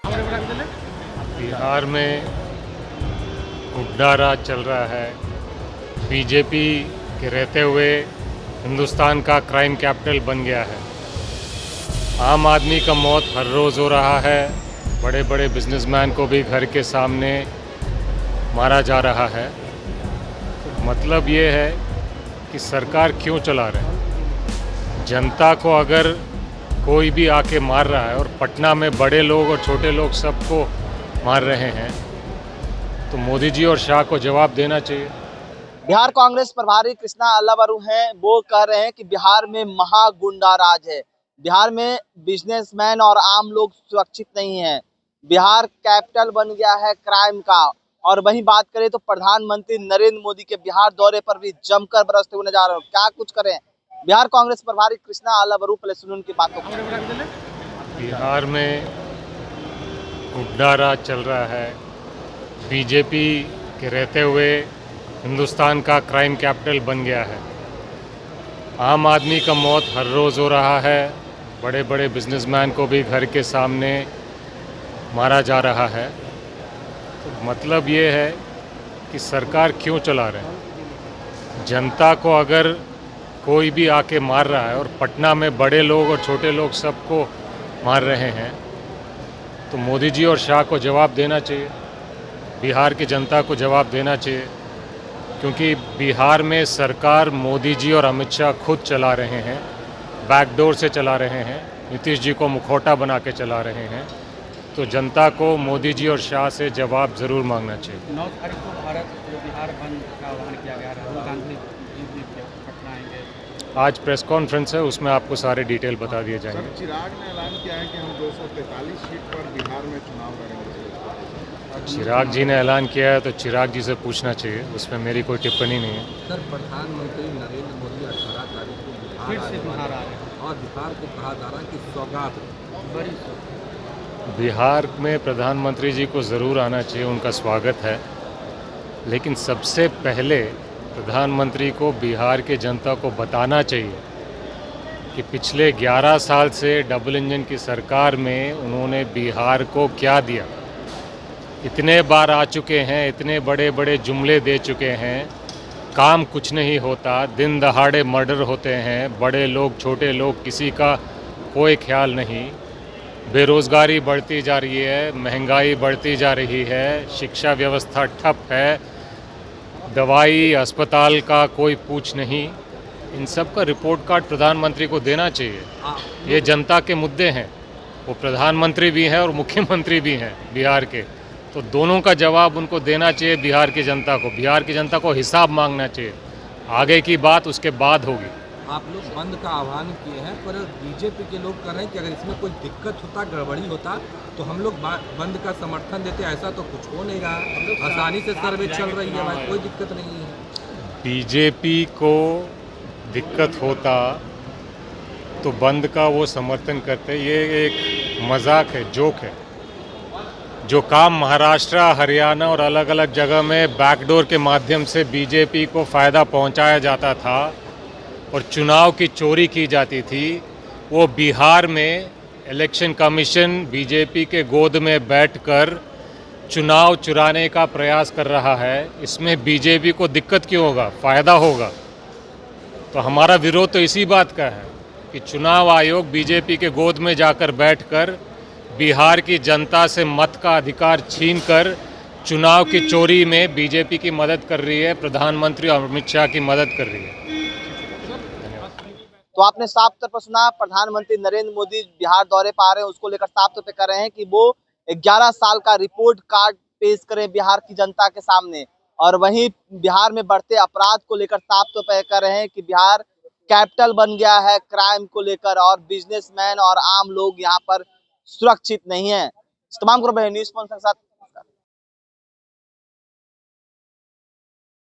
बिहार में गुंडा राज चल रहा है। बीजेपी के रहते हुए हिंदुस्तान का क्राइम कैपिटल बन गया है। आम आदमी का मौत हर रोज़ हो रहा है। बड़े बड़े बिजनेसमैन को भी घर के सामने मारा जा रहा है। मतलब ये है कि सरकार क्यों चला रहे हैं। जनता को अगर कोई भी आके मार रहा है और पटना में बड़े लोग और छोटे लोग सबको मार रहे हैं तो मोदी जी और शाह को जवाब देना चाहिए। बिहार कांग्रेस प्रभारी कृष्णा अल्लावरू हैं, वो कह रहे हैं कि बिहार में महागुंडा राज है। बिहार में बिजनेसमैन और आम लोग सुरक्षित नहीं हैं। बिहार कैपिटल बन गया है क्राइम का। और वहीं बात करें तो प्रधानमंत्री नरेंद्र मोदी के बिहार दौरे पर भी जमकर बरसते हुए नजर आ रहे हैं। क्या कुछ करें बिहार कांग्रेस प्रभारी कृष्णा अल्लावरू, पहले सुनिए उनकी बातों को। बिहार में गुंडा राज चल रहा है। बीजेपी के रहते हुए हिंदुस्तान का क्राइम कैपिटल बन गया है। आम आदमी का मौत हर रोज़ हो रहा है। बड़े बड़े बिजनेसमैन को भी घर के सामने मारा जा रहा है। तो मतलब ये है कि सरकार क्यों चला रहे हैं। जनता को अगर कोई भी आके मार रहा है और पटना में बड़े लोग और छोटे लोग सबको मार रहे हैं तो मोदी जी और शाह को जवाब देना चाहिए। बिहार की जनता को जवाब देना चाहिए, क्योंकि बिहार में सरकार मोदी जी और अमित शाह खुद चला रहे हैं। बैकडोर से चला रहे हैं, नीतीश जी को मुखौटा बना के चला रहे हैं। तो जनता को मोदी जी और शाह से जवाब ज़रूर मांगना चाहिए। 9 तारीख को भारत जो बिहार बंद का आह्वान किया गया, राहुल गांधी भी पटना आएंगे। आज प्रेस कॉन्फ्रेंस है, उसमें आपको सारे डिटेल बता दिए जाएंगे। सर, चिराग ने ऐलान किया है कि हम 243 सीट पर बिहार में चुनाव लड़ेंगे। चिराग जी ने ऐलान किया है तो चिराग जी से पूछना चाहिए, उसमें मेरी कोई टिप्पणी नहीं है। सर, प्रधानमंत्री नरेंद्र मोदी 18 तारीख को फिर से बिहार बिहार आ आने रहे हैं। वाले हैं और बिहार को कहा जा रहा है कि सौगात बड़ी बिहार में प्रधानमंत्री जी को ज़रूर आना चाहिए, उनका स्वागत है। लेकिन सबसे पहले प्रधानमंत्री को बिहार के जनता को बताना चाहिए कि पिछले 11 साल से डबल इंजन की सरकार में उन्होंने बिहार को क्या दिया। इतने बार आ चुके हैं, इतने बड़े बड़े जुमले दे चुके हैं, काम कुछ नहीं होता। दिन दहाड़े मर्डर होते हैं, बड़े लोग छोटे लोग, किसी का कोई ख्याल नहीं। बेरोज़गारी बढ़ती जा रही है, महंगाई बढ़ती जा रही है, शिक्षा व्यवस्था ठप है, दवाई अस्पताल का कोई पूछ नहीं। इन सब का रिपोर्ट कार्ड प्रधानमंत्री को देना चाहिए। ये जनता के मुद्दे हैं। वो प्रधानमंत्री भी हैं और मुख्यमंत्री भी हैं बिहार के, तो दोनों का जवाब उनको देना चाहिए। बिहार की जनता को, बिहार की जनता को हिसाब मांगना चाहिए। आगे की बात उसके बाद होगी। आप लोग बंद का आह्वान किए हैं, पर बीजेपी के लोग कह रहे हैं कि अगर इसमें कोई दिक्कत होता, गड़बड़ी होता तो हम लोग बंद का समर्थन देते। ऐसा तो कुछ हो नहीं रहा, आसानी से सर्वे चल रही है भाई, कोई दिक्कत नहीं है। बीजेपी को दिक्कत होता तो बंद का वो समर्थन करते। ये एक मजाक है, जोक है। जो काम महाराष्ट्र, हरियाणा और अलग अलग जगह में बैकडोर के माध्यम से बीजेपी को फ़ायदा पहुंचाया जाता था और चुनाव की चोरी की जाती थी, वो बिहार में इलेक्शन कमीशन बीजेपी के गोद में बैठकर चुनाव चुराने का प्रयास कर रहा है। इसमें बीजेपी को दिक्कत क्यों होगा, फ़ायदा होगा। तो हमारा विरोध तो इसी बात का है कि चुनाव आयोग बीजेपी के गोद में जाकर बैठकर बिहार की जनता से मत का अधिकार छीनकर चुनाव की चोरी में बीजेपी की मदद कर रही है, प्रधानमंत्री अमित शाह की मदद कर रही है। तो आपने साफ तौर पर सुना, प्रधानमंत्री नरेंद्र मोदी बिहार दौरे पर आ रहे हैं, उसको लेकर साफ तौर पर कर रहे हैं कि वो 11 साल का रिपोर्ट कार्ड पेश करें बिहार की जनता के सामने। और वहीं बिहार में बढ़ते अपराध को लेकर साफ तौर पर कर रहे हैं कि बिहार कैपिटल बन गया है क्राइम को लेकर, और बिजनेसमैन और आम लोग यहाँ पर सुरक्षित नहीं है। तमाम न्यूज़ के साथ